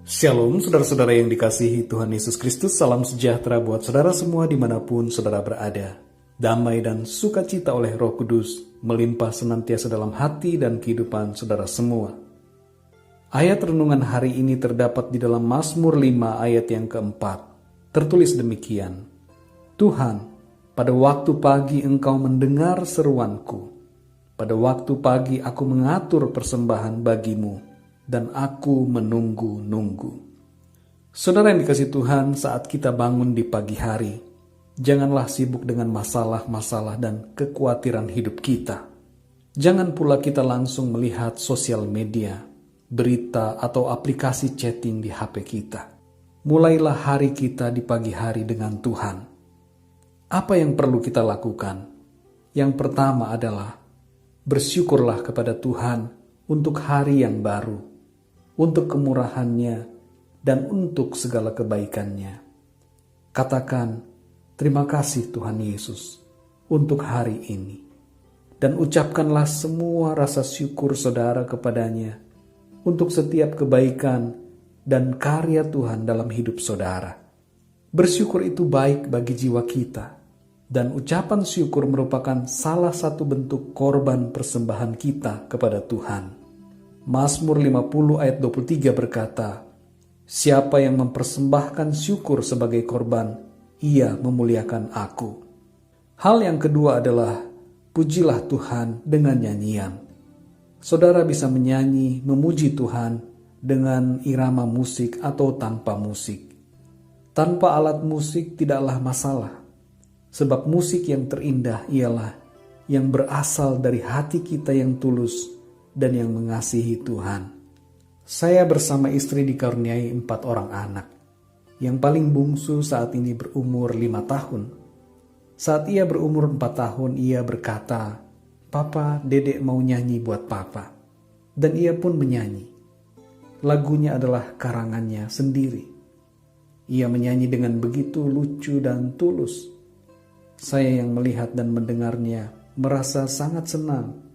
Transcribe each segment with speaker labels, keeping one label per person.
Speaker 1: Shalom, saudara-saudara yang dikasihi Tuhan Yesus Kristus. Salam sejahtera buat saudara semua dimanapun saudara berada. Damai dan sukacita oleh Roh Kudus melimpah senantiasa dalam hati dan kehidupan saudara semua. Ayat renungan hari ini terdapat di dalam Mazmur 5 ayat yang keempat. Tertulis demikian, Tuhan, pada waktu pagi Engkau mendengar seruanku. Pada waktu pagi aku mengatur persembahan bagimu, dan aku menunggu-nunggu. Saudara yang dikasihi Tuhan, saat kita bangun di pagi hari, janganlah sibuk dengan masalah-masalah dan kekhawatiran hidup kita. Jangan pula kita langsung melihat sosial media, berita atau aplikasi chatting di HP kita. Mulailah hari kita di pagi hari dengan Tuhan. Apa yang perlu kita lakukan? Yang pertama adalah bersyukurlah kepada Tuhan untuk hari yang baru, untuk kemurahannya, dan untuk segala kebaikannya. Katakan, terima kasih Tuhan Yesus untuk hari ini. Dan ucapkanlah semua rasa syukur saudara kepadanya untuk setiap kebaikan dan karya Tuhan dalam hidup saudara. Bersyukur itu baik bagi jiwa kita, dan ucapan syukur merupakan salah satu bentuk korban persembahan kita kepada Tuhan. Mazmur 50 ayat 23 berkata, siapa yang mempersembahkan syukur sebagai korban, ia memuliakan aku. Hal yang kedua adalah, pujilah Tuhan dengan nyanyian. Saudara bisa menyanyi, memuji Tuhan dengan irama musik atau tanpa musik. Tanpa alat musik tidaklah masalah, sebab musik yang terindah ialah yang berasal dari hati kita yang tulus dan yang mengasihi Tuhan. Saya bersama istri dikaruniai 4 orang anak. Yang paling bungsu saat ini berumur 5 tahun. Saat ia berumur 4 tahun, ia berkata, Papa, Dedek mau nyanyi buat Papa. Dan ia pun menyanyi. Lagunya adalah karangannya sendiri. Ia menyanyi dengan begitu lucu dan tulus. Saya yang melihat dan mendengarnya merasa sangat senang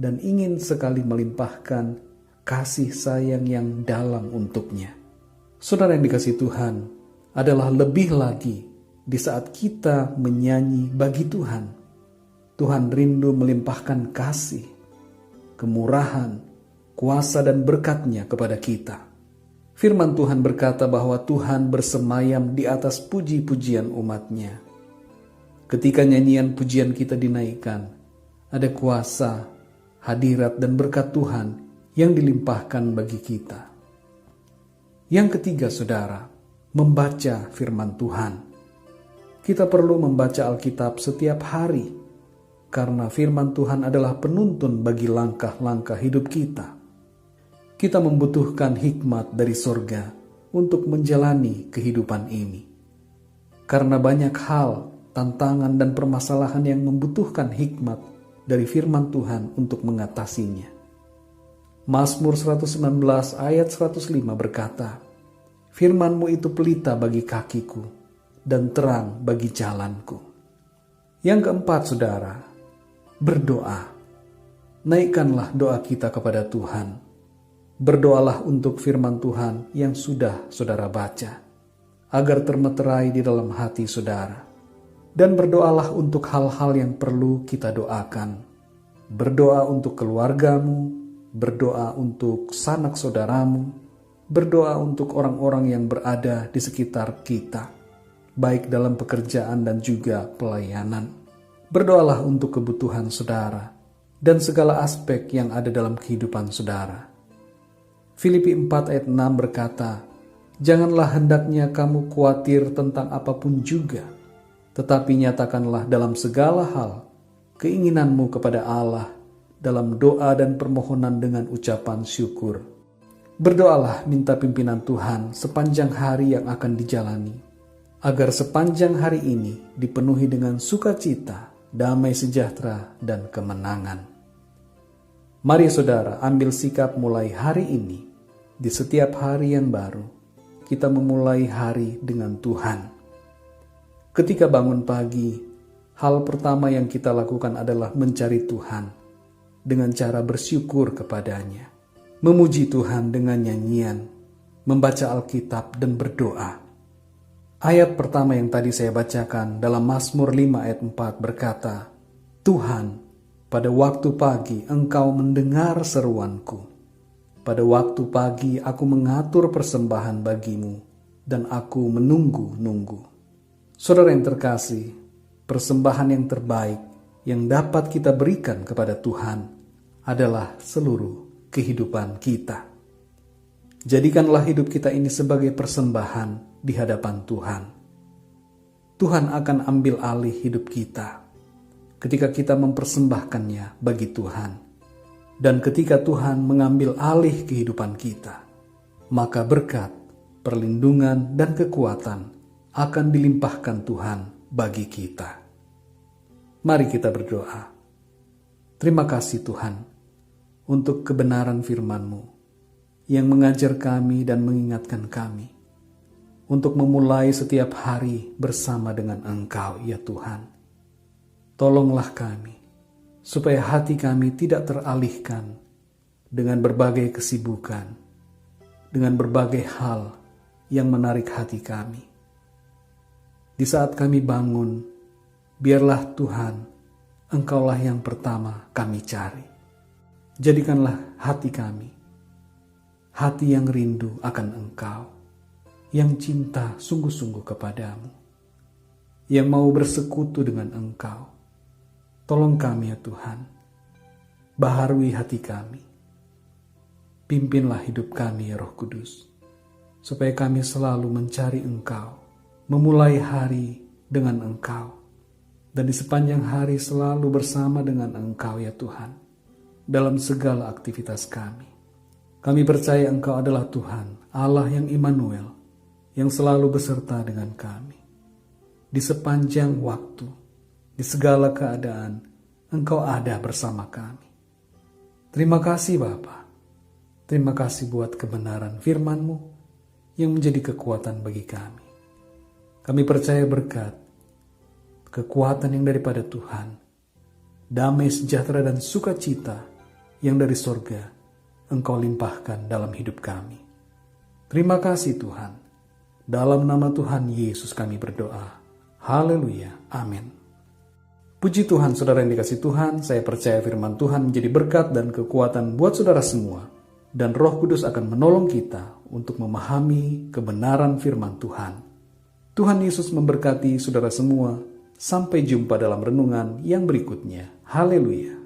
Speaker 1: dan ingin sekali melimpahkan kasih sayang yang dalam untuknya. Saudara yang dikasihi Tuhan, adalah lebih lagi di saat kita menyanyi bagi Tuhan. Tuhan rindu melimpahkan kasih, kemurahan, kuasa dan berkat-Nya kepada kita. Firman Tuhan berkata bahwa Tuhan bersemayam di atas puji-pujian umat-Nya. Ketika nyanyian pujian kita dinaikkan, ada kuasa, hadirat dan berkat Tuhan yang dilimpahkan bagi kita. Yang ketiga, saudara, membaca firman Tuhan. Kita perlu membaca Alkitab setiap hari, karena firman Tuhan adalah penuntun bagi langkah-langkah hidup kita. Kita membutuhkan hikmat dari sorga untuk menjalani kehidupan ini. Karena banyak hal, tantangan dan permasalahan yang membutuhkan hikmat dari firman Tuhan untuk mengatasinya. Mazmur 119 ayat 105 berkata, firman-Mu itu pelita bagi kakiku dan terang bagi jalanku. Yang keempat, saudara, berdoa. Naikkanlah doa kita kepada Tuhan. Berdoalah untuk firman Tuhan yang sudah saudara baca, agar termeterai di dalam hati saudara. Dan berdoalah untuk hal-hal yang perlu kita doakan. Berdoa untuk keluargamu, berdoa untuk sanak saudaramu, berdoa untuk orang-orang yang berada di sekitar kita, baik dalam pekerjaan dan juga pelayanan. Berdoalah untuk kebutuhan saudara dan segala aspek yang ada dalam kehidupan saudara. Filipi 4 ayat 6 berkata, janganlah hendaknya kamu khawatir tentang apapun juga, tetapi nyatakanlah dalam segala hal keinginanmu kepada Allah dalam doa dan permohonan dengan ucapan syukur. Berdoalah minta pimpinan Tuhan sepanjang hari yang akan dijalani, agar sepanjang hari ini dipenuhi dengan sukacita, damai sejahtera, dan kemenangan. Mari saudara ambil sikap mulai hari ini, di setiap hari yang baru, kita memulai hari dengan Tuhan. Ketika bangun pagi, hal pertama yang kita lakukan adalah mencari Tuhan dengan cara bersyukur kepadanya, memuji Tuhan dengan nyanyian, membaca Alkitab dan berdoa. Ayat pertama yang tadi saya bacakan dalam Mazmur 5 ayat 4 berkata, Tuhan, pada waktu pagi Engkau mendengar seruanku. Pada waktu pagi aku mengatur persembahan bagimu, dan aku menunggu-nunggu. Saudara yang terkasih, persembahan yang terbaik yang dapat kita berikan kepada Tuhan adalah seluruh kehidupan kita. Jadikanlah hidup kita ini sebagai persembahan di hadapan Tuhan. Tuhan akan ambil alih hidup kita ketika kita mempersembahkannya bagi Tuhan. Dan ketika Tuhan mengambil alih kehidupan kita, maka berkat, perlindungan, dan kekuatan akan dilimpahkan Tuhan bagi kita. Mari kita berdoa. Terima kasih Tuhan untuk kebenaran firman-Mu yang mengajar kami dan mengingatkan kami untuk memulai setiap hari bersama dengan Engkau, ya Tuhan. Tolonglah kami supaya hati kami tidak teralihkan dengan berbagai kesibukan, dengan berbagai hal yang menarik hati kami. Di saat kami bangun, biarlah Tuhan, Engkaulah yang pertama kami cari. Jadikanlah hati kami, hati yang rindu akan Engkau, yang cinta sungguh-sungguh kepadamu, yang mau bersekutu dengan Engkau. Tolong kami ya Tuhan, baharui hati kami. Pimpinlah hidup kami ya Roh Kudus, supaya kami selalu mencari Engkau, memulai hari dengan Engkau, dan di sepanjang hari selalu bersama dengan Engkau ya Tuhan, dalam segala aktivitas kami. Kami percaya Engkau adalah Tuhan, Allah yang Immanuel, yang selalu beserta dengan kami. Di sepanjang waktu, di segala keadaan, Engkau ada bersama kami. Terima kasih Bapa. Terima kasih buat kebenaran firman-Mu yang menjadi kekuatan bagi kami. Kami percaya berkat, kekuatan yang daripada Tuhan, damai sejahtera dan sukacita yang dari sorga, Engkau limpahkan dalam hidup kami. Terima kasih Tuhan. Dalam nama Tuhan Yesus kami berdoa. Haleluya. Amin. Puji Tuhan, saudara yang dikasih Tuhan, saya percaya firman Tuhan menjadi berkat dan kekuatan buat saudara semua. Dan Roh Kudus akan menolong kita untuk memahami kebenaran firman Tuhan. Tuhan Yesus memberkati saudara semua. Sampai jumpa dalam renungan yang berikutnya. Haleluya.